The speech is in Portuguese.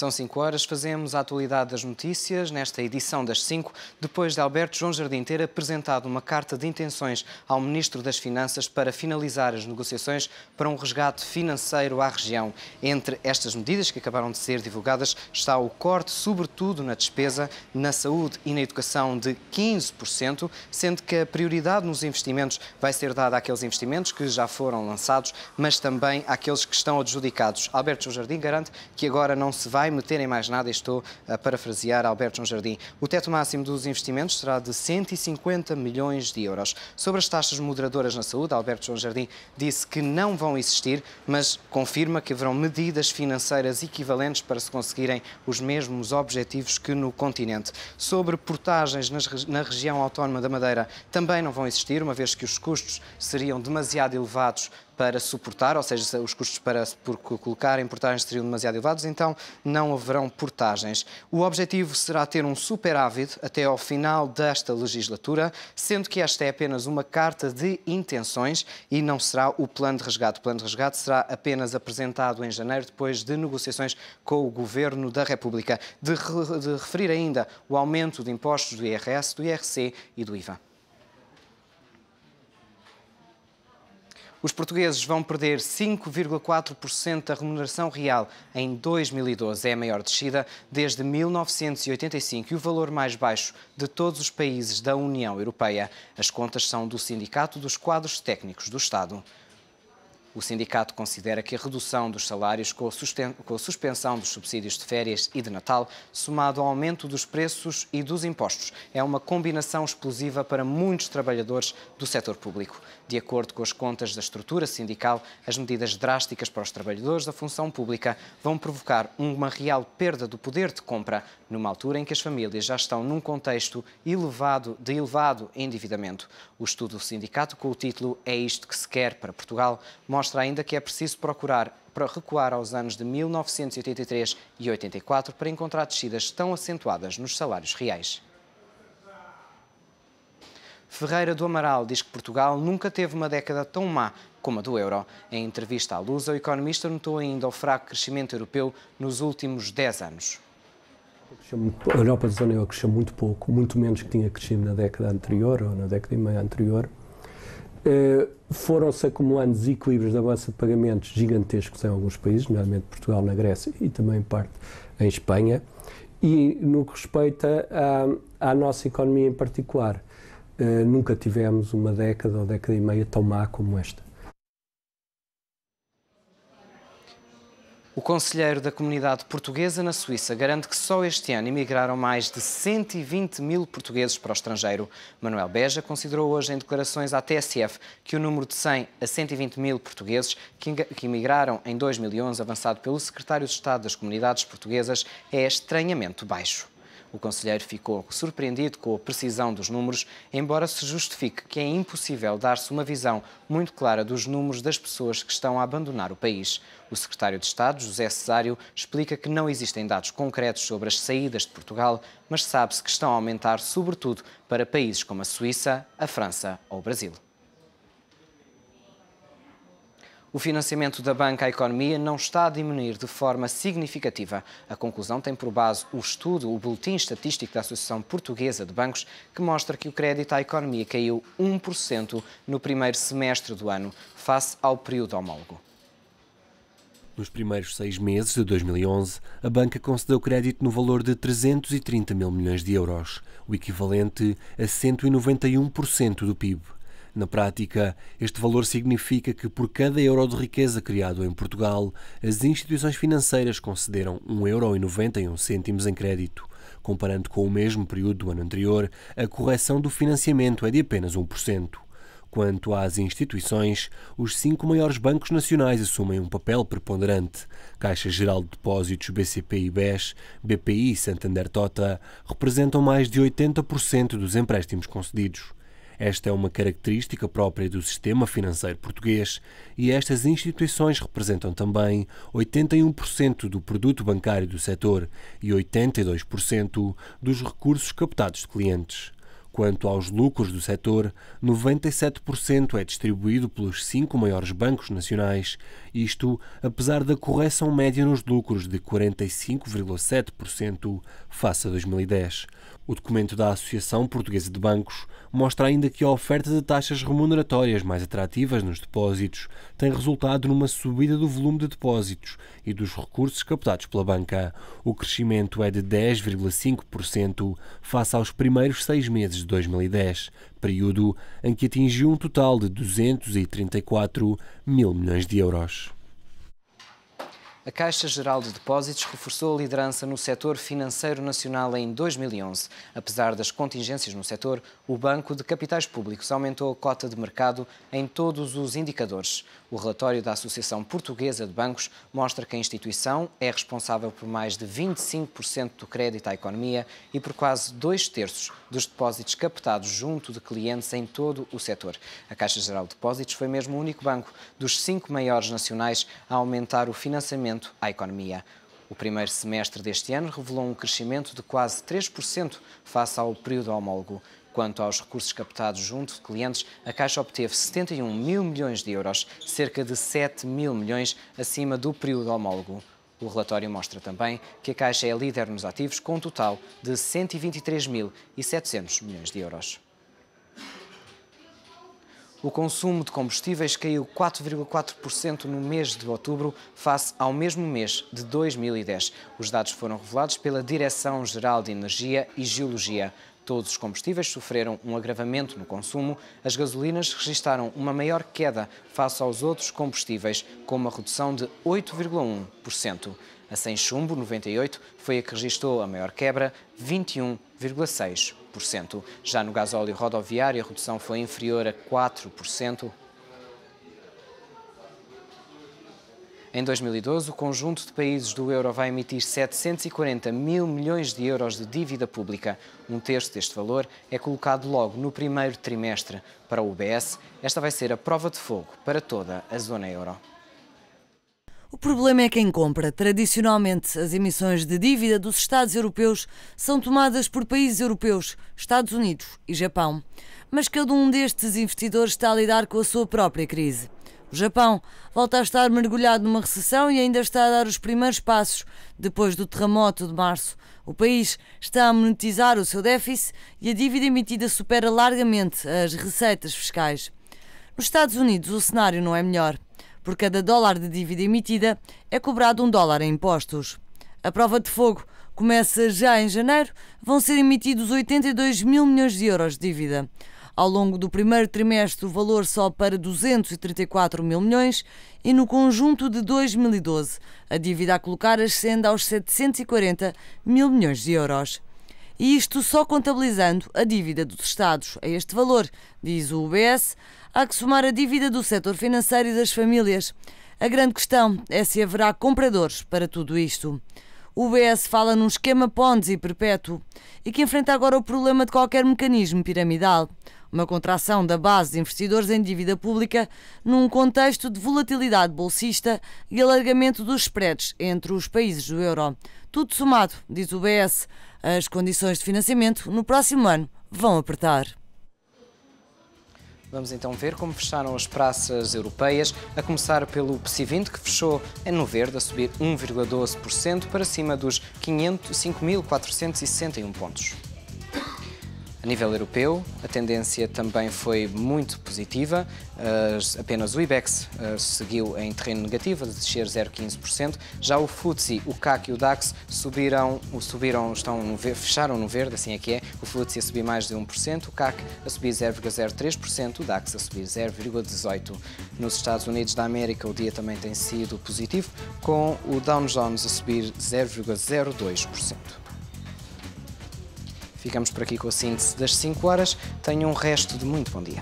São 5 horas, fazemos a atualidade das notícias nesta edição das 5, depois de Alberto João Jardim ter apresentado uma carta de intenções ao Ministro das Finanças para finalizar as negociações para um resgate financeiro à região. Entre estas medidas que acabaram de ser divulgadas está o corte, sobretudo na despesa, na saúde e na educação de 15%, sendo que a prioridade nos investimentos vai ser dada àqueles investimentos que já foram lançados, mas também àqueles que estão adjudicados. Alberto João Jardim garante que agora não se vai meter em mais nada, e estou a parafrasear Alberto João Jardim. O teto máximo dos investimentos será de 150 milhões de euros. Sobre as taxas moderadoras na saúde, Alberto João Jardim disse que não vão existir, mas confirma que haverão medidas financeiras equivalentes para se conseguirem os mesmos objetivos que no continente. Sobre portagens na região autónoma da Madeira, também não vão existir, uma vez que os custos seriam demasiado elevados para suportar, ou seja, os custos por colocar em portagens seriam demasiado elevados, então não haverão portagens. O objetivo será ter um superávit até ao final desta legislatura, sendo que esta é apenas uma carta de intenções e não será o plano de resgate. O plano de resgate será apenas apresentado em janeiro, depois de negociações com o Governo da República. De referir ainda o aumento de impostos do IRS, do IRC e do IVA. Os portugueses vão perder 5,4% da remuneração real em 2012. É a maior descida desde 1985 e o valor mais baixo de todos os países da União Europeia. As contas são do Sindicato dos Quadros Técnicos do Estado. O sindicato considera que a redução dos salários com a suspensão dos subsídios de férias e de Natal, somado ao aumento dos preços e dos impostos, é uma combinação explosiva para muitos trabalhadores do setor público. De acordo com as contas da estrutura sindical, as medidas drásticas para os trabalhadores da função pública vão provocar uma real perda do poder de compra, numa altura em que as famílias já estão num contexto de elevado endividamento. O estudo do sindicato, com o título "É isto que se quer para Portugal?", mostra ainda que é preciso recuar aos anos de 1983 e 84 para encontrar descidas tão acentuadas nos salários reais. Ferreira do Amaral diz que Portugal nunca teve uma década tão má como a do euro. Em entrevista à Lusa, o economista notou ainda o fraco crescimento europeu nos últimos 10 anos. A Europa da zona euro cresceu muito pouco, muito menos que tinha crescido na década anterior ou na década e meia anterior. Foram-se acumulando desequilíbrios da balança de pagamentos gigantescos em alguns países, nomeadamente Portugal, na Grécia e também em parte em Espanha. E no que respeita à nossa economia em particular, nunca tivemos uma década ou década e meia tão má como esta. O conselheiro da comunidade portuguesa na Suíça garante que só este ano emigraram mais de 120 mil portugueses para o estrangeiro. Manuel Beja considerou hoje em declarações à TSF que o número de 100 a 120 mil portugueses que emigraram em 2011, avançado pelo secretário de Estado das Comunidades Portuguesas, é estranhamente baixo. O conselheiro ficou surpreendido com a precisão dos números, embora se justifique que é impossível dar-se uma visão muito clara dos números das pessoas que estão a abandonar o país. O secretário de Estado, José Cesário, explica que não existem dados concretos sobre as saídas de Portugal, mas sabe-se que estão a aumentar, sobretudo para países como a Suíça, a França ou o Brasil. O financiamento da banca à economia não está a diminuir de forma significativa. A conclusão tem por base o estudo, o boletim estatístico da Associação Portuguesa de Bancos, que mostra que o crédito à economia caiu 1% no primeiro semestre do ano, face ao período homólogo. Nos primeiros 6 meses de 2011, a banca concedeu crédito no valor de 330 mil milhões de euros, o equivalente a 191% do PIB. Na prática, este valor significa que por cada euro de riqueza criado em Portugal, as instituições financeiras concederam 1,91 € em crédito. Comparando com o mesmo período do ano anterior, a correção do financiamento é de apenas 1%. Quanto às instituições, os 5 maiores bancos nacionais assumem um papel preponderante. Caixa Geral de Depósitos, BCP e BES, BPI e Santander Tota representam mais de 80% dos empréstimos concedidos. Esta é uma característica própria do sistema financeiro português e estas instituições representam também 81% do produto bancário do setor e 82% dos recursos captados de clientes. Quanto aos lucros do setor, 97% é distribuído pelos 5 maiores bancos nacionais, isto apesar da correção média nos lucros de 45,7% face a 2010. O documento da Associação Portuguesa de Bancos mostra ainda que a oferta de taxas remuneratórias mais atrativas nos depósitos tem resultado numa subida do volume de depósitos e dos recursos captados pela banca. O crescimento é de 10,5% face aos primeiros 6 meses de 2010, período em que atingiu um total de 234 mil milhões de euros. A Caixa Geral de Depósitos reforçou a liderança no setor financeiro nacional em 2011. Apesar das contingências no setor, o Banco de Capitais Públicos aumentou a cota de mercado em todos os indicadores. O relatório da Associação Portuguesa de Bancos mostra que a instituição é responsável por mais de 25% do crédito à economia e por quase 2/3 dos depósitos captados junto de clientes em todo o setor. A Caixa Geral de Depósitos foi mesmo o único banco dos 5 maiores nacionais a aumentar o financiamento à economia. O primeiro semestre deste ano revelou um crescimento de quase 3% face ao período homólogo. Quanto aos recursos captados junto de clientes, a Caixa obteve 71 mil milhões de euros, cerca de 7 mil milhões acima do período homólogo. O relatório mostra também que a Caixa é líder nos ativos, com um total de 123.700 milhões de euros. O consumo de combustíveis caiu 4,4% no mês de outubro face ao mesmo mês de 2010. Os dados foram revelados pela Direção-Geral de Energia e Geologia. Todos os combustíveis sofreram um agravamento no consumo. As gasolinas registaram uma maior queda face aos outros combustíveis, com uma redução de 8,1%. A sem chumbo, 98, foi a que registrou a maior quebra, 21,6%. Já no gasóleo rodoviário, a redução foi inferior a 4%. Em 2012, o conjunto de países do euro vai emitir 740 mil milhões de euros de dívida pública. Um terço deste valor é colocado logo no primeiro trimestre. Para o UBS, esta vai ser a prova de fogo para toda a zona euro. O problema é quem compra. Tradicionalmente, as emissões de dívida dos Estados europeus são tomadas por países europeus, Estados Unidos e Japão. Mas cada um destes investidores está a lidar com a sua própria crise. O Japão volta a estar mergulhado numa recessão e ainda está a dar os primeiros passos depois do terremoto de março. O país está a monetizar o seu déficit e a dívida emitida supera largamente as receitas fiscais. Nos Estados Unidos, o cenário não é melhor. Por cada dólar de dívida emitida é cobrado $1 em impostos. A prova de fogo começa já em janeiro. Vão ser emitidos 82 mil milhões de euros de dívida. Ao longo do primeiro trimestre, o valor sobe para 234 mil milhões e no conjunto de 2012, a dívida a colocar ascende aos 740 mil milhões de euros. E isto só contabilizando a dívida dos Estados. A este valor, diz o UBS, há que somar a dívida do setor financeiro e das famílias. A grande questão é se haverá compradores para tudo isto. O UBS fala num esquema Ponzi perpétuo e que enfrenta agora o problema de qualquer mecanismo piramidal. Uma contração da base de investidores em dívida pública num contexto de volatilidade bolsista e alargamento dos spreads entre os países do euro. Tudo somado, diz o UBS, as condições de financiamento no próximo ano vão apertar. Vamos então ver como fecharam as praças europeias, a começar pelo PSI 20, que fechou no verde, a subir 1,12% para cima dos 5.461 pontos. A nível europeu, a tendência também foi muito positiva. Apenas o IBEX seguiu em terreno negativo, a descer 0,15%. Já o FTSE, o CAC e o DAX fecharam no verde, assim é que é. O FTSE a subir mais de 1%, o CAC a subir 0,03%, o DAX a subir 0,18%. Nos Estados Unidos da América, o dia também tem sido positivo, com o Dow Jones a subir 0,02%. Ficamos por aqui com a síntese das 5 horas. Tenham um resto de muito bom dia.